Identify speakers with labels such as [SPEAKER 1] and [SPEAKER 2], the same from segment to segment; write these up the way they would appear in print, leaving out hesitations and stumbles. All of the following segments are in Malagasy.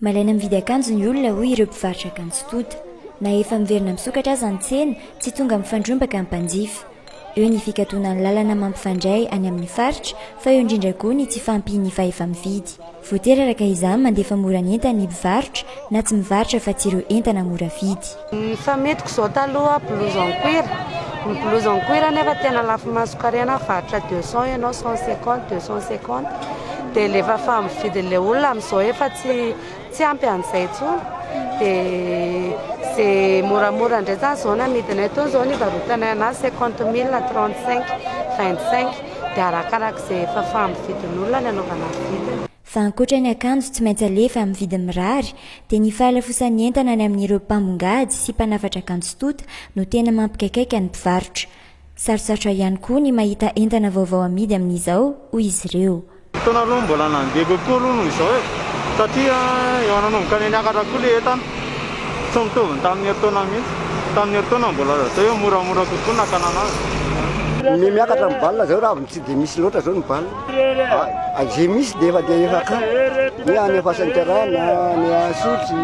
[SPEAKER 1] Malaina mividy akanjo ny olona hoy ireo mpivarotra akanjo tonta. Na efa miverina misokatra aza ny tsena, tsy tonga mifandrombaka ny mpanjifa. Eo ny fikatona ny lalana mampifandray any amin'ny faritra, fa eo indrindra koa ny tsy fampiny fa efa mividy. Voatery araka izany mandefa mora ny entana ny mpivarotra na tsy mivarotra fa tsy ireo entana mora vidy.
[SPEAKER 2] Fa metiko zao taloha blouse en cuir. Ny blouse en cuir nefa tena lafo masokarena varotra 200 ianao 150 250 dia lefa fa mividy le olona amin'izao efa tsy ampy an'izay intsony. Dia c'est moramora indray zany zao ny amidiny eto zao ny varotana anazy 50 000 na 35 25 dia arakarak'izay efa famividin'olona ny anaovana vidiny.
[SPEAKER 1] Fa ankoatra ny akanjo tsy maintsy alefa amin'ny vidiny mirary dia ny fahalafosany entana ny amin'ireo mpamongady sy mpanafatra akanjo tonta no tena mampikaikaika ny mpivarotra. Sarosarotra ihany koa ny mahita entana vaovao amidy amin'izao hoy izy ireo.
[SPEAKER 3] Fotoana aloha mbola nandeha kokoa aloha noho izao satria eo ananomboka ny akatra koa ilay entana tsy mitovy tamin'ny herintaona mihitsy. Tamin'ny herintaona mbola zao hoe moramora kokoa nakana anazy.
[SPEAKER 4] Ny miakatra ny balina zao raha tsy dia misy loatra zao ny balina. Izay misy dia efa ka ny any afasanterana ny asotry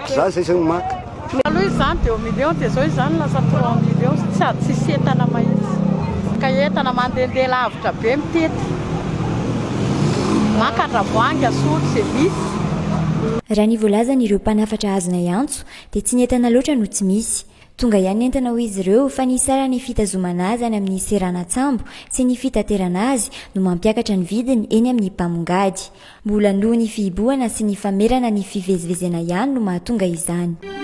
[SPEAKER 4] izany zay zao maka.
[SPEAKER 5] Aloha izany dia 1 million dia zao izany lasa 3 million sady tsisy entana mahitsy. Ka entana mandehandeha lavitra be mitety. Maka ravoangy asotry izay misy.
[SPEAKER 1] Raha ny voalazany ireo mpanafatra azona antso dia tsy ny entana loatra no tsy misy. Tonga ihany entana ho izy ireo fa ny sara ny fitazomana azy any amin'ny seranatsambo sy ny fitaterana azy no mampiakatra ny vidiny eny amin'ny mpamongady. Mbola noho ny fihibohana sy ny famerana ny fivezivezena ihany no mahatonga izany.